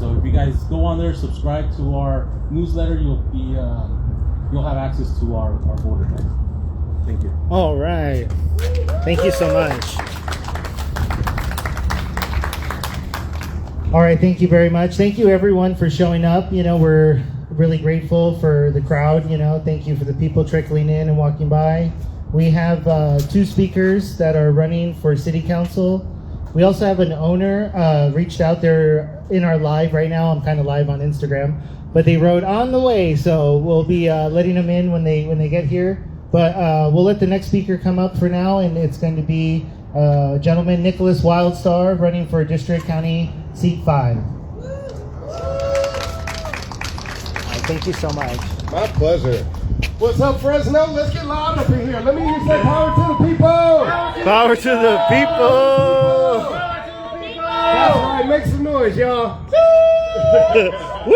So if you guys go on there, subscribe to our newsletter, you'll have access to our board event. Thank you. All right. Thank you so much. All right, thank you very much. Thank you everyone for showing up. We're really grateful for the crowd. Thank you for the people trickling in and walking by. We have 2 speakers that are running for city council. We also have an owner reached out there in our live right now. I'm kind of live on Instagram, but they wrote on the way, so we'll be letting them in when they get here. But we'll let the next speaker come up for now, and it's going to be gentleman Nicholas Wildstar, running for District County Seat 5. Thank you so much. My pleasure. What's up, Fresno? Let's get loud up in here. Let me hear you say power to the people. Power to the people. That's right. Make some noise, y'all. Woo!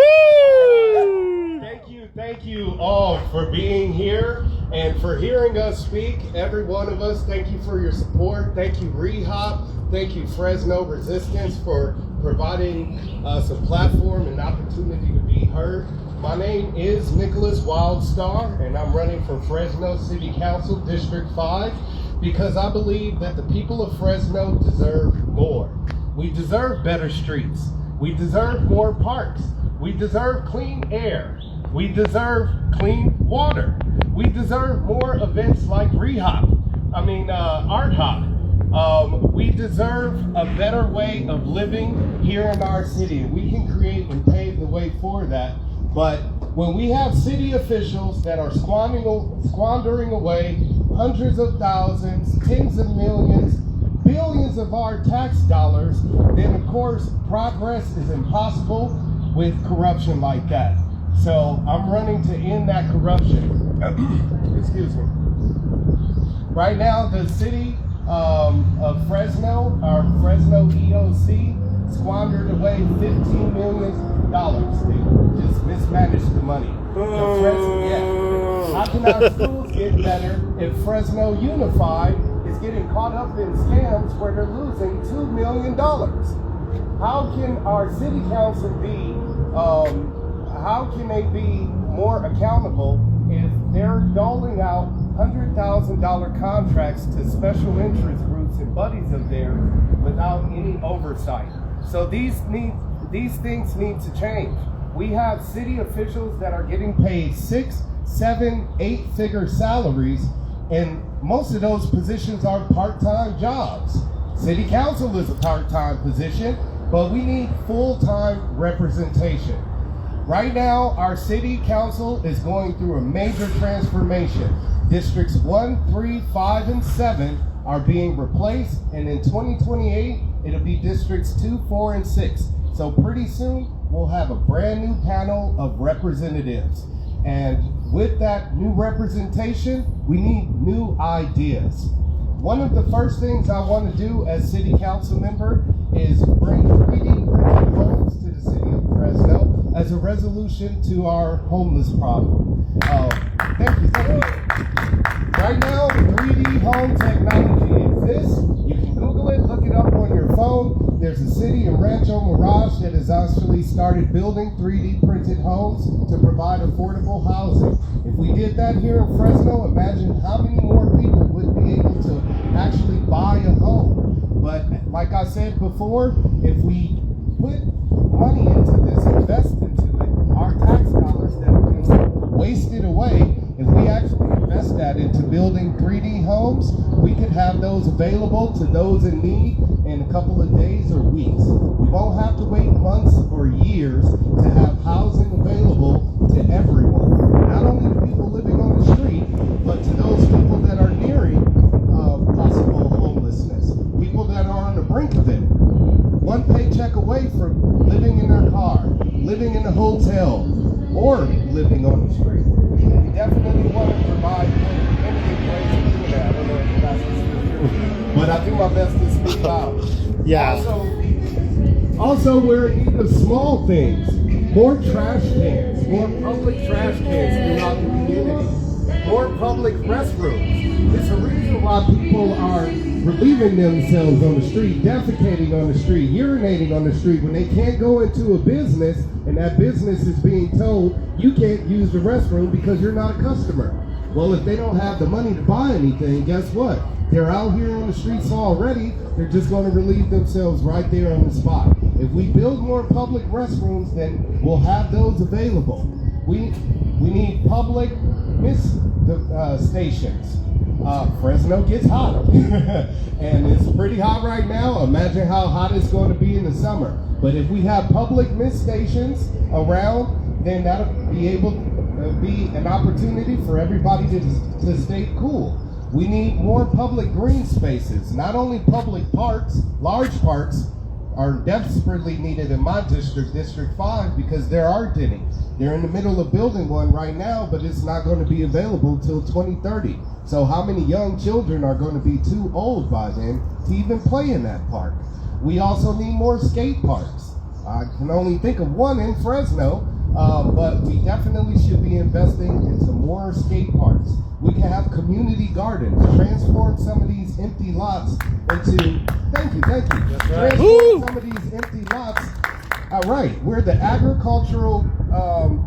Thank you all for being here and for hearing us speak. Every one of us, thank you for your support. Thank you, ArtHop. Thank you, Fresno Resistance, for providing us a platform and opportunity to be heard. My name is Nicholas Wildstar, and I'm running for Fresno City Council District 5 because I believe that the people of Fresno deserve more. We deserve better streets. We deserve more parks. We deserve clean air. We deserve clean water. We deserve more events like ArtHop. We deserve a better way of living here in our city. We can create and pave the way for that. But when we have city officials that are squandering away hundreds of thousands, tens of millions, billions of our tax dollars, then of course progress is impossible with corruption like that. So I'm running to end that corruption. Excuse me. Right now, the city of Fresno, our Fresno EOC, squandered away $15 million. They just mismanaged the money. How can our schools get better if Fresno Unified is getting caught up in scams where they're losing $2 million? How can our city council how can they be more accountable if they're doling out $100,000 contracts to special interest groups and buddies of theirs without any oversight? So these things need to change. We have city officials that are getting paid 6, 7, 8-figure salaries, and most of those positions are part-time jobs. City council is a part-time position, but we need full-time representation. Right now, our city council is going through a major transformation. Districts 1, 3, 5, and 7 are being replaced, and in 2028, it'll be districts 2, 4, and 6. So pretty soon, we'll have a brand new panel of representatives. And with that new representation, we need new ideas. One of the first things I want to do as city council member is bring 3D printed homes to the city of Fresno as a resolution to our homeless problem. Thank you. Right now, 3D home technology exists. You can Google it, look it up on your phone. There's a city in Rancho Mirage that has actually started building 3D printed homes to provide affordable housing. If we did that here in Fresno, imagine how many more people would be able to actually buy a home. But like I said before, if we put money into this, invest into it, our tax dollars that have been wasted away, if we actually invest that into building 3D homes, we could have those available to those in need in a couple of days or weeks. We won't have to wait months or years to have housing available to everyone. Not only the people living on the street, but to those people that are nearing possible homelessness, people that are on the brink of it. One paycheck away from living in their car, living in a hotel, or living on the street. We definitely want to provide innovative ways to do that. I don't know if you guys can hear me, but I do my best to speak loud. Yeah. Also, we're in need of small things. More trash cans, more public trash cans throughout the community, more public restrooms. It's a reason why people are relieving themselves on the street, defecating on the street, urinating on the street when they can't go into a business and that business is being told you can't use the restroom because you're not a customer. Well, if they don't have the money to buy anything, guess what? They're out here on the streets already. They're just going to relieve themselves right there on the spot. If we build more public restrooms, then we'll have those available. We need public stations. Fresno gets hot, and it's pretty hot right now. Imagine how hot it's going to be in the summer. But if we have public mist stations around, then that'll be able to be an opportunity for everybody to stay cool. We need more public green spaces, not only public parks. Large parks are desperately needed in my district, District 5, because there aren't any. They're in the middle of building one right now, but it's not going to be available till 2030. So how many young children are going to be too old by then to even play in that park? We also need more skate parks. I can only think of one in Fresno, but we definitely should be investing in some more skate parks. We can have community gardens, transform some of these empty lots into, thank you. That's right. Transform some of these empty lots. All right, we're the agricultural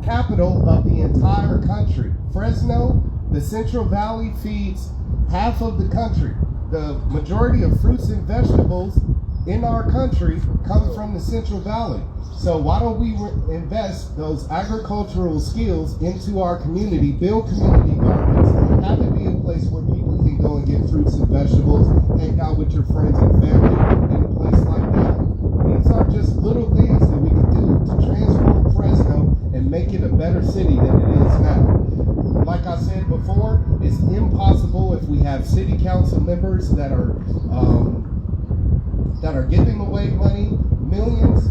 capital of the entire country. Fresno, the Central Valley feeds half of the country. The majority of fruits and vegetables in our country come from the Central Valley. So why don't we invest those agricultural skills into our community, build community gardens, have it be a place where people can go and get fruits and vegetables, hang out with your friends and family in a place like that. These are just little things that we can do to transform Fresno and make it a better city than it is now. Like I said before, it's impossible if we have city council members that are giving away money, millions,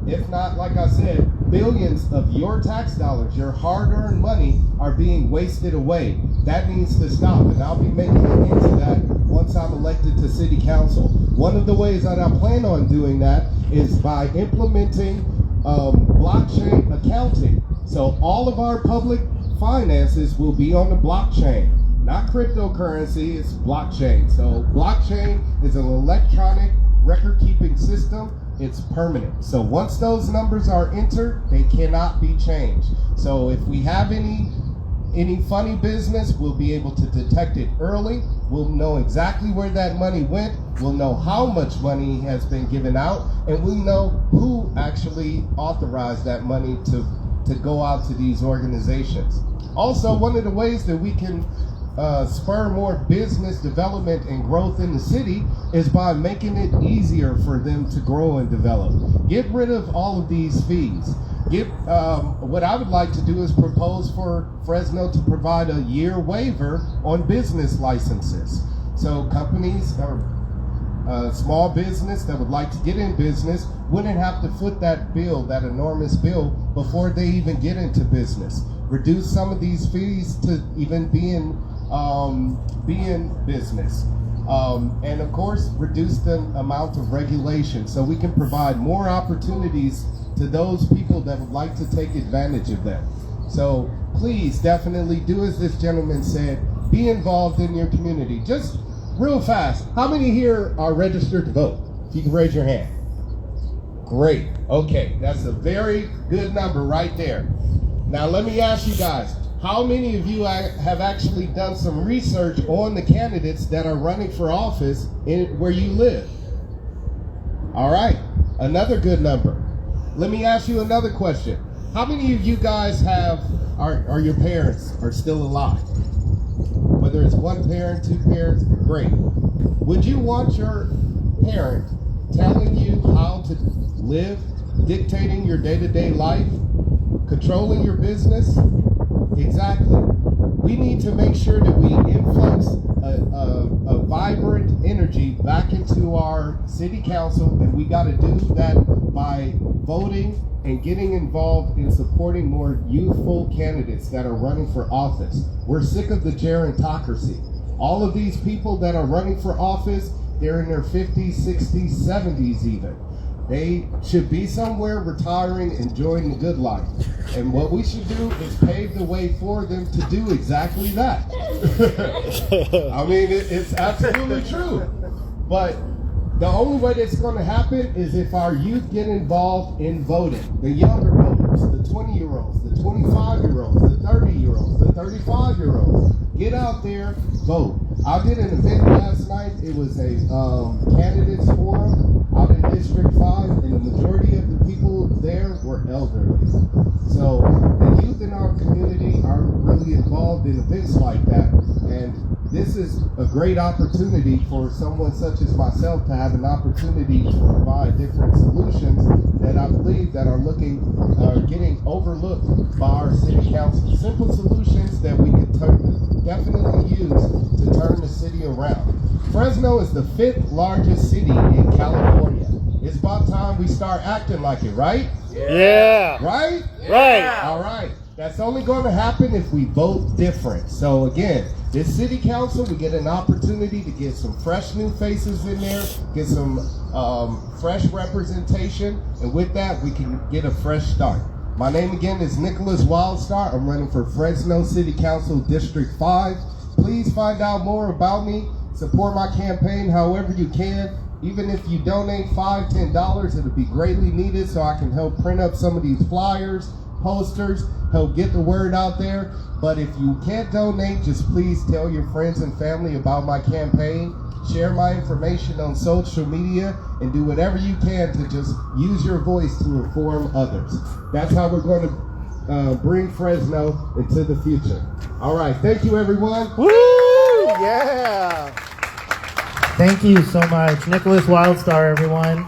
if not, like I said, billions of your tax dollars, your hard-earned money, are being wasted away. That needs to stop, and I'll be making an end to that once I'm elected to city council. One of the ways that I plan on doing that is by implementing blockchain accounting. So all of our public finances will be on the blockchain. Not cryptocurrency, it's blockchain. So blockchain is an electronic record-keeping system. It's permanent. So once those numbers are entered, they cannot be changed. So if we have any funny business, we'll be able to detect it early. We'll know exactly where that money went. We'll know how much money has been given out, and we'll know who actually authorized that money to go out to these organizations. Also, one of the ways that we can spur more business development and growth in the city is by making it easier for them to grow and develop. Get rid of all of these fees. What I would like to do is propose for Fresno to provide a year waiver on business licenses. So companies or small business that would like to get in business wouldn't have to foot that bill, that enormous bill, before they even get into business. Reduce some of these fees to even be in business. And of course, reduce the amount of regulation so we can provide more opportunities to those people that would like to take advantage of them. So please definitely do as this gentleman said, be involved in your community. Just real fast, how many here are registered to vote? If you can raise your hand. Great, okay, that's a very good number right there. Now let me ask you guys, how many of you have actually done some research on the candidates that are running for office where you live? All right, another good number. Let me ask you another question. How many of you guys are your parents are still alive? Whether it's one parent, two parents, great. Would you want your parent telling you how to live, dictating your day-to-day life, controlling your business? Exactly. We need to make sure that we influx a vibrant energy back into our city council, and we got to do that by voting and getting involved in supporting more youthful candidates that are running for office. We're sick of the gerontocracy. All of these people that are running for office, they're in their 50s, 60s, 70s even. They should be somewhere retiring, enjoying the good life. And what we should do is pave the way for them to do exactly that. I mean, it's absolutely true. But the only way that's going to happen is if our youth get involved in voting. The younger voters, the 20-year-olds, the 25-year-olds, the 30-year-olds, the 35-year-olds. Get out there, vote. I did an event last night. It was a candidates forum out in District 5, and the majority of the people there were elderly. So the youth in our community are really involved in events like that, and this is a great opportunity for someone such as myself to have an opportunity to provide different solutions that I believe that are getting overlooked by our city council. Simple solutions that we could definitely use to turn the city around. Fresno is the 5th largest city in California. It's about time we start acting like it, right? Yeah. Right? Right. All right. That's only going to happen if we vote different. So again, this city council, we get an opportunity to get some fresh new faces in there, get some fresh representation, and with that, we can get a fresh start. My name again is Nicholas Wildstar. I'm running for Fresno City Council District 5. Please find out more about me. Support my campaign however you can. Even if you donate $5, $10, it'll be greatly needed so I can help print up some of these flyers, posters, help get the word out there. But if you can't donate, just please tell your friends and family about my campaign. Share my information on social media and do whatever you can to just use your voice to inform others. That's how we're going to bring Fresno into the future. All right, thank you, everyone. Woo! Yeah. Thank you so much. Nicholas Wildstar, everyone.